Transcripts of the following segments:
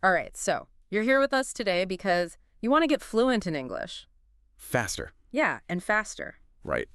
All right, so you're here with us today because you want to get fluent in English. Faster. Yeah, and faster. Right.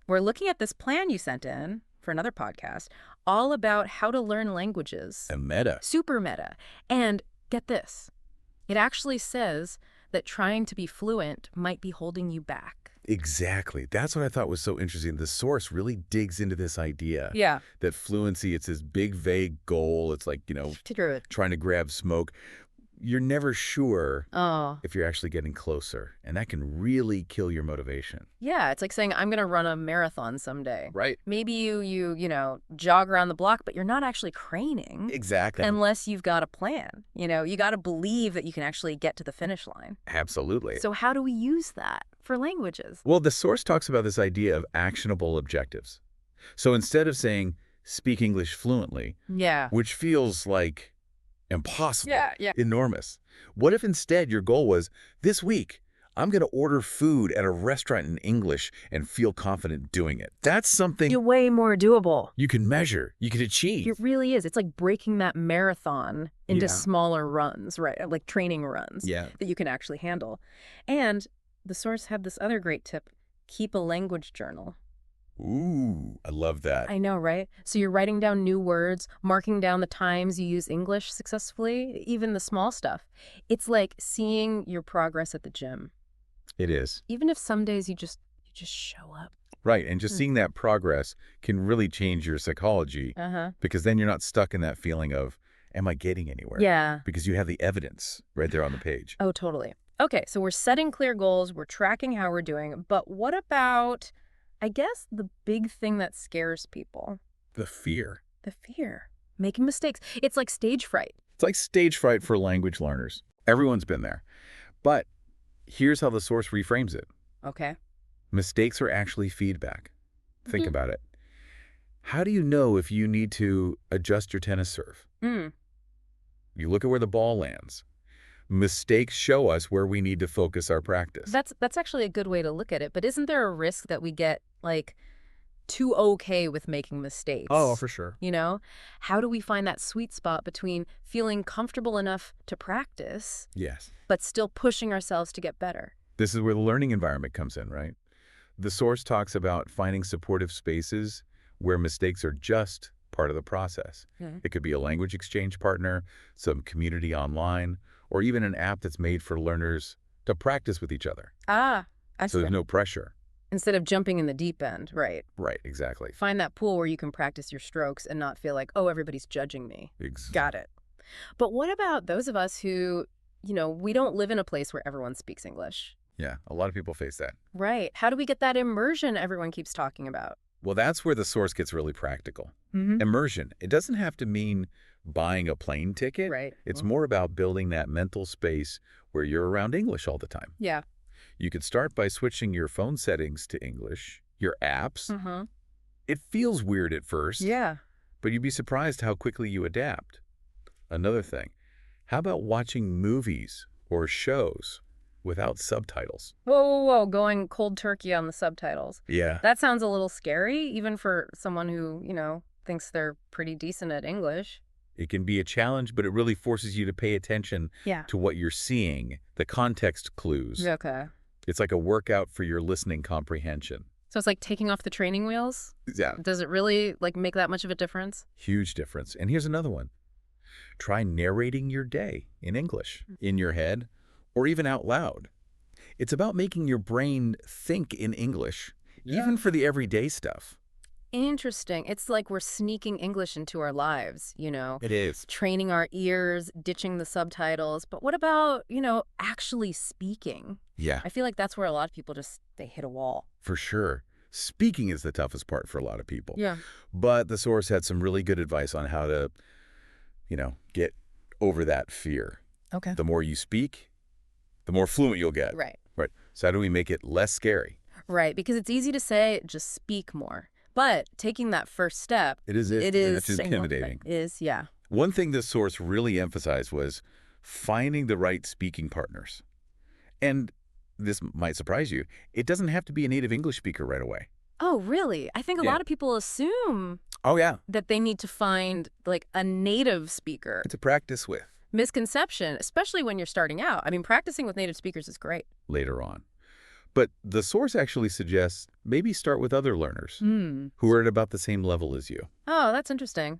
We're looking at this plan you sent in for another podcast, all about how to learn languages. A meta. Super meta. And get this, it actually says that trying to be fluent might be holding you back. Exactly. That's what I thought was so interesting. The source really digs into this idea Yeah. that fluency, it's this big, vague goal. It's like, True. trying to grab smoke. You're never sure Oh. if you're actually getting closer, and that can really kill your motivation. Yeah, it's like saying, I'm going to run a marathon someday. Right. Maybe you jog around the block, but you're not actually craning. Exactly. Unless you've got a plan. You got to believe that you can actually get to the finish line. Absolutely. So how do we use that for languages? Well, the source talks about this idea of actionable objectives. So instead of saying, speak English fluently, Yeah. which feels like impossible, Yeah. enormous, what if instead your goal was, this week, I'm going to order food at a restaurant in English and feel confident doing it? That's something You're way more doable. you can measure, you can achieve. It really is. It's like breaking that marathon into Yeah. smaller runs, right? Like training runs Yeah. that you can actually handle. And the source had this other great tip, keep a language journal. Ooh, I love that. I know, right? So you're writing down new words, marking down the times you use English successfully, even the small stuff. It's like seeing your progress at the gym. It is. Even if some days you just show up. Right, and just Hmm. seeing that progress can really change your psychology Uh-huh. because then you're not stuck in that feeling of, am I getting anywhere? Yeah. Because you have the evidence right there on the page. Oh, totally. Okay, so we're setting clear goals, we're tracking how we're doing, but what about, I guess, the big thing that scares people? The fear. The fear. Making mistakes. It's like stage fright. It's like stage fright for language learners. Everyone's been there. But here's how the source reframes it. Okay. Mistakes are actually feedback. Think Mhm. about it. How do you know if you need to adjust your tennis serve? Mm. You look at where the ball lands. Mistakes show us where we need to focus our practice. That's actually a good way to look at it, but isn't there a risk that we get, like, too okay with making mistakes? Oh, for sure. How do we find that sweet spot between feeling comfortable enough to practice, Yes. but still pushing ourselves to get better? This is where the learning environment comes in, right? The source talks about finding supportive spaces where mistakes are just part of the process. Mhm. It could be a language exchange partner, some community online, or even an app that's made for learners to practice with each other. I So see. there's no pressure. Instead of jumping in the deep end, right? Right, exactly. Find that pool where you can practice your strokes and not feel like, oh, everybody's judging me. Got it. But what about those of us who, we don't live in a place where everyone speaks English? Yeah, a lot of people face that. Right. How do we get that immersion everyone keeps talking about? Well, that's where the source gets really practical. Mm-hmm. Immersion. It doesn't have to mean buying a plane ticket. Right. It's more about building that mental space where you're around English all the time. Yeah. You could start by switching your phone settings to English, your apps. Mm-hmm. It feels weird at first, Yeah. but you'd be surprised how quickly you adapt. Another thing, how about watching movies or shows without subtitles? Whoa. Going cold turkey on the subtitles. Yeah. That sounds a little scary, even for someone who, thinks they're pretty decent at English. It can be a challenge, but it really forces you to pay attention Yeah. to what you're seeing, the context clues. Okay. It's like a workout for your listening comprehension. So it's like taking off the training wheels? Yeah. Does it really, make that much of a difference? Huge difference. And here's another one. Try narrating your day in English, in your head, or even out loud. It's about making your brain think in English, even for the everyday stuff. Interesting. It's like we're sneaking English into our lives, It is. training our ears, ditching the subtitles. But what about, actually speaking? Yeah, I feel like that's where a lot of people they hit a wall. for sure. Speaking is the toughest part for a lot of people. Yeah. But the source had some really good advice on how to, get over that fear. Okay. The more you speak, the more fluent you'll get. Right. Right. So how do we make it less scary? Right. Because it's easy to say, just speak more. But taking that first step, It is. it's It's intimidating. Yeah. One thing this source really emphasized was finding the right speaking partners. And this might surprise you. It doesn't have to be a native English speaker right away. Oh, really? I think a Yeah. lot of people assume Oh, yeah. that they need to find, a native speaker. To practice with. misconception, especially when you're starting out. I mean, practicing with native speakers is great. later on. But the source actually suggests maybe start with other learners Hmm. who are at about the same level as you. Oh, that's interesting.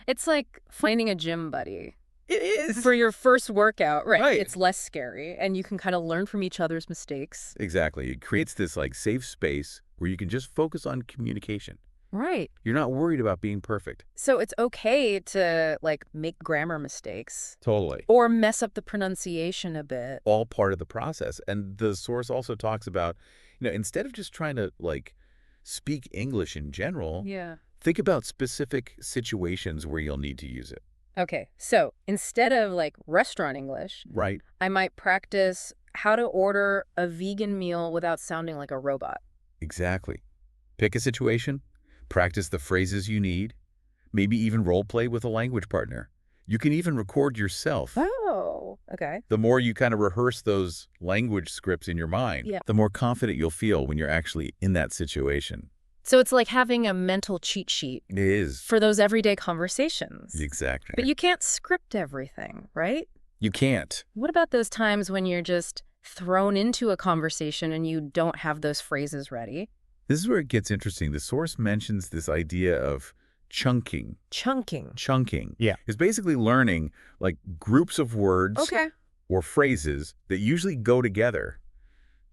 It's like finding a gym buddy. It is. For your first workout, right? Right. It's less scary, and you can kind of learn from each other's mistakes. Exactly. It creates this like safe space where you can just focus on communication. Right. You're not worried about being perfect. So it's okay to, like, make grammar mistakes Totally. or mess up the pronunciation a bit. All part of the process. And the source also talks about, instead of just trying to like speak English in general, Yeah. think about specific situations where you'll need to use it. Okay, so instead of, like, restaurant English, Right. I might practice how to order a vegan meal without sounding like a robot. Exactly. Pick a situation, practice the phrases you need, maybe even role play with a language partner. You can even record yourself. Oh, okay. The more you kind of rehearse those language scripts in your mind, Yeah. the more confident you'll feel when you're actually in that situation. So it's like having a mental cheat sheet It is. for those everyday conversations. Exactly. But you can't script everything, right? You can't. What about those times when you're just thrown into a conversation and you don't have those phrases ready? This is where it gets interesting. The source mentions this idea of chunking. Chunking. Chunking. Yeah. Is basically learning like groups of words Okay. or phrases that usually go together.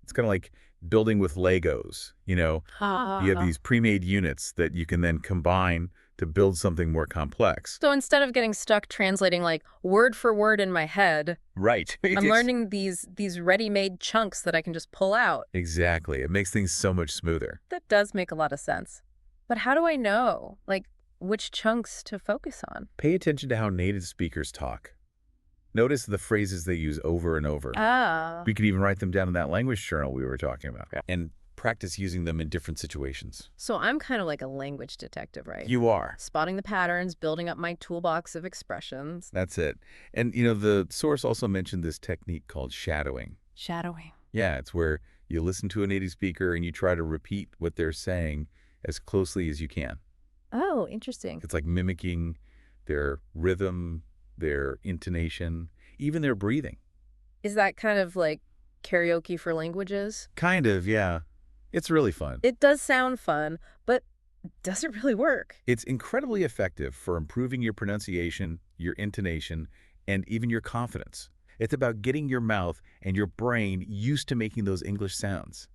It's kind of like building with Legos, you have these pre-made units that you can then combine to build something more complex. So instead of getting stuck translating like word for word in my head, Right. I'm learning these ready-made chunks that I can just pull out. Exactly. It makes things so much smoother. That does make a lot of sense. But how do I know, like, which chunks to focus on? Pay attention to how native speakers talk. Notice the phrases they use over and over. Ah. We could even write them down in that language journal we were talking about. And practice using them in different situations. So I'm kind of like a language detective, right? You are. Spotting the patterns, building up my toolbox of expressions. That's it. And, the source also mentioned this technique called shadowing. Shadowing. Yeah, it's where you listen to a native speaker and you try to repeat what they're saying as closely as you can. Oh, interesting. It's like mimicking their rhythm, their intonation, even their breathing. Is that kind of like karaoke for languages? Kind of, yeah. It's really fun. It does sound fun, but does it really work? It's incredibly effective for improving your pronunciation, your intonation, and even your confidence. It's about getting your mouth and your brain used to making those English sounds.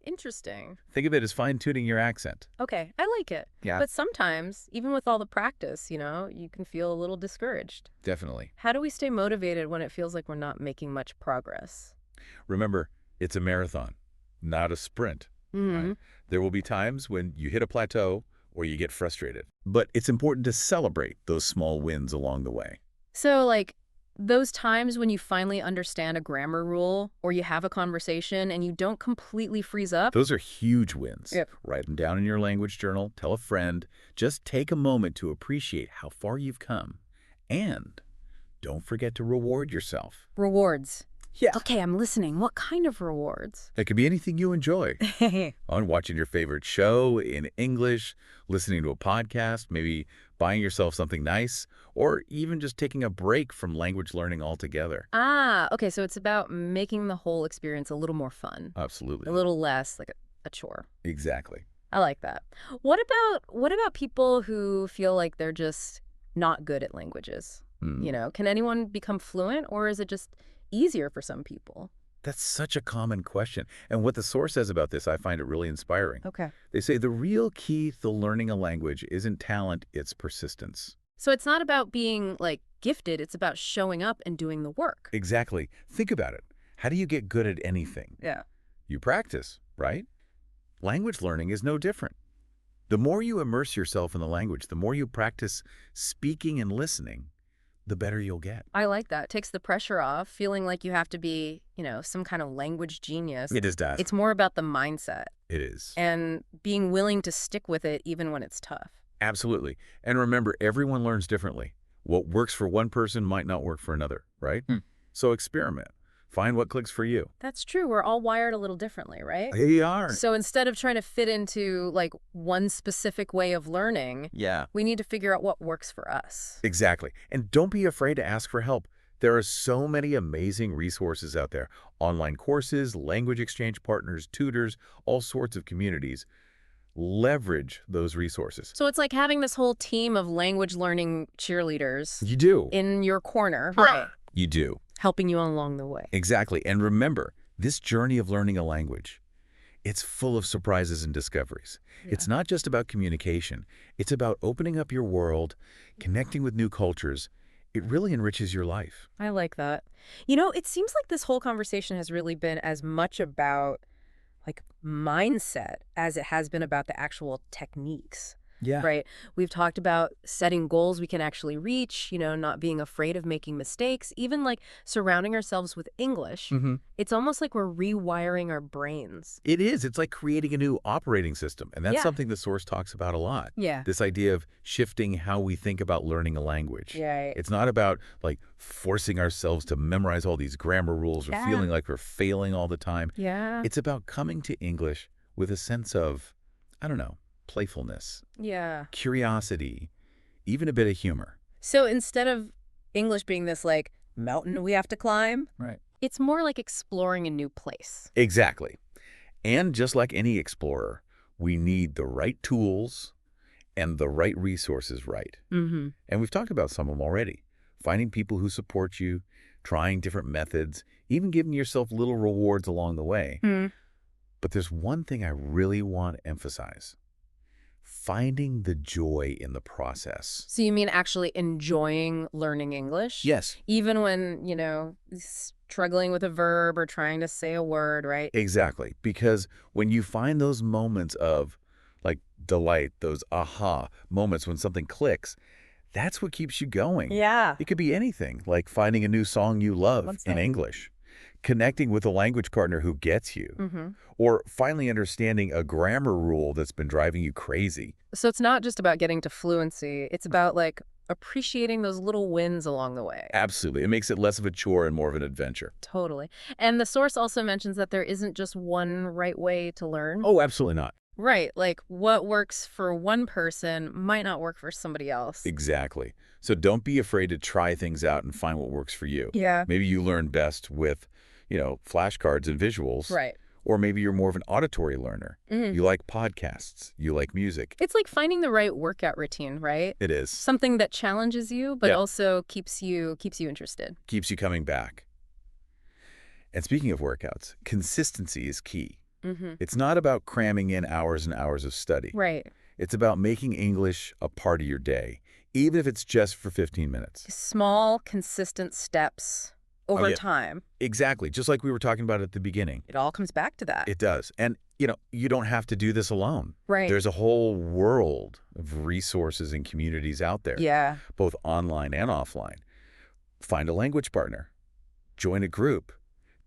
Interesting. Think of it as fine-tuning your accent. Okay, I like it. Yeah. But sometimes, even with all the practice, you can feel a little discouraged. Definitely. How do we stay motivated when it feels like we're not making much progress? Remember, it's a marathon, not a sprint. Right? There will be times when you hit a plateau or you get frustrated. But it's important to celebrate those small wins along the way. So, like, those times when you finally understand a grammar rule or you have a conversation and you don't completely freeze up. Those are huge wins. Yep. Write them down in your language journal. Tell a friend. Just take a moment to appreciate how far you've come. And don't forget to reward yourself. Rewards. Yeah. Okay, I'm listening. What kind of rewards? It could be anything you enjoy. On watching your favorite show in English, listening to a podcast, maybe buying yourself something nice, or even just taking a break from language learning altogether. Okay, so it's about making the whole experience a little more fun. Absolutely. A little less like a chore. Exactly. I like that. What about people who feel like they're just not good at languages? Can anyone become fluent, or is it just easier for some people? That's such a common question. And what the source says about this, I find it really inspiring. Okay. They say the real key to learning a language isn't talent, it's persistence. So it's not about being, like, gifted. It's about showing up and doing the work. Exactly. Think about it. How do you get good at anything? Yeah. You practice, right? Language learning is no different. The more you immerse yourself in the language, the more you practice speaking and listening, the better you'll get. I like that. It takes the pressure off, feeling like you have to be, some kind of language genius. It is that. It's more about the mindset It is. and being willing to stick with it even when it's tough. Absolutely. And remember, everyone learns differently. What works for one person might not work for another, right? So experiment. Find what clicks for you. That's true. We're all wired a little differently, right? They are. So instead of trying to fit into, like, one specific way of learning, Yeah. we need to figure out what works for us. Exactly. And don't be afraid to ask for help. There are so many amazing resources out there. Online courses, language exchange partners, tutors, all sorts of communities. Leverage those resources. So it's like having this whole team of language learning cheerleaders You do. in your corner, right? You do. Helping you along the way. Exactly. And remember, this journey of learning a language, it's full of surprises and discoveries. Yeah. It's not just about communication. It's about opening up your world, connecting with new cultures. It really enriches your life. I like that. You know, it seems like this whole conversation has really been as much about like mindset as it has been about the actual techniques. Yeah. Right? We've talked about setting goals we can actually reach, not being afraid of making mistakes, even like surrounding ourselves with English. It's almost like we're rewiring our brains. It is. It's like creating a new operating system. And that's Yeah. something the source talks about a lot. Yeah. This idea of shifting how we think about learning a language. Yeah. It's not about like forcing ourselves to memorize all these grammar rules or Yeah. feeling like we're failing all the time. Yeah. It's about coming to English with a sense of, I don't know, playfulness, Yeah. curiosity, even a bit of humor. So instead of English being this like mountain we have to climb, Right. it's more like exploring a new place. Exactly. And just like any explorer, we need the right tools and the right resources right. Mm-hmm. And we've talked about some of them already. Finding people who support you, trying different methods, even giving yourself little rewards along the way. But there's one thing I really want to emphasize. Finding the joy in the process. So you mean actually enjoying learning English? Yes. Even when, struggling with a verb or trying to say a word, right? Exactly. Because when you find those moments of like delight, those aha moments when something clicks, that's what keeps you going. Yeah. It could be anything, like finding a new song you love in English, connecting with a language partner who gets you, or finally understanding a grammar rule that's been driving you crazy. So it's not just about getting to fluency. It's about like appreciating those little wins along the way. Absolutely. It makes it less of a chore and more of an adventure. Totally. And the source also mentions that there isn't just one right way to learn. Oh, absolutely not. Right. Like what works for one person might not work for somebody else. Exactly. So don't be afraid to try things out and find what works for you. Yeah. Maybe you learn best with, flashcards and visuals. Right. Or maybe you're more of an auditory learner. You like podcasts. You like music. It's like finding the right workout routine, right? It is. Something that challenges you, but Yeah. also keeps you interested. Keeps you coming back. And speaking of workouts, consistency is key. It's not about cramming in hours and hours of study. Right. It's about making English a part of your day, even if it's just for 15 minutes. Small, consistent steps over yeah. time. Exactly. Just like we were talking about at the beginning. It all comes back to that. It does. And, you don't have to do this alone. Right. There's a whole world of resources and communities out there, Yeah. both online and offline. Find a language partner. Join a group.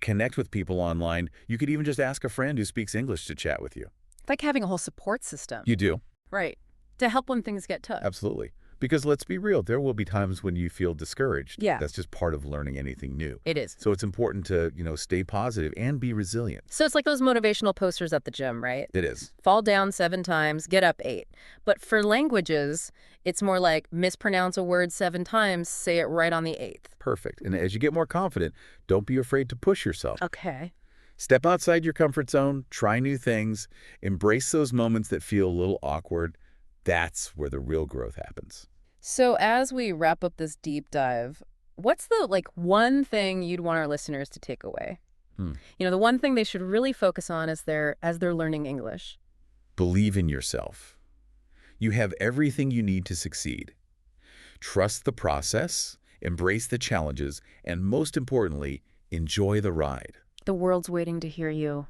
Connect with people online. You could even just ask a friend who speaks English to chat with you. It's like having a whole support system. You do. Right. To help when things get tough. Absolutely. Because let's be real, there will be times when you feel discouraged. Yeah. That's just part of learning anything new. It is. So it's important to, stay positive and be resilient. So it's like those motivational posters at the gym, right? It is. Fall down 7 times, get up 8. But for languages, it's more like mispronounce a word 7 times, say it right on the 8th. Perfect. And as you get more confident, don't be afraid to push yourself. Okay. Step outside your comfort zone, try new things, embrace those moments that feel a little awkward. That's where the real growth happens. So as we wrap up this deep dive, what's the one thing you'd want our listeners to take away? The one thing they should really focus on as they're learning English. Believe in yourself. You have everything you need to succeed. Trust the process, embrace the challenges, and most importantly, enjoy the ride. The world's waiting to hear you.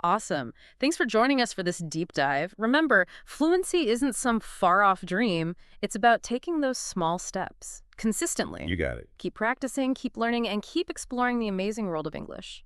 Awesome. Thanks for joining us for this deep dive. Remember, fluency isn't some far-off dream. It's about taking those small steps consistently. You got it. Keep practicing, keep learning, and keep exploring the amazing world of English.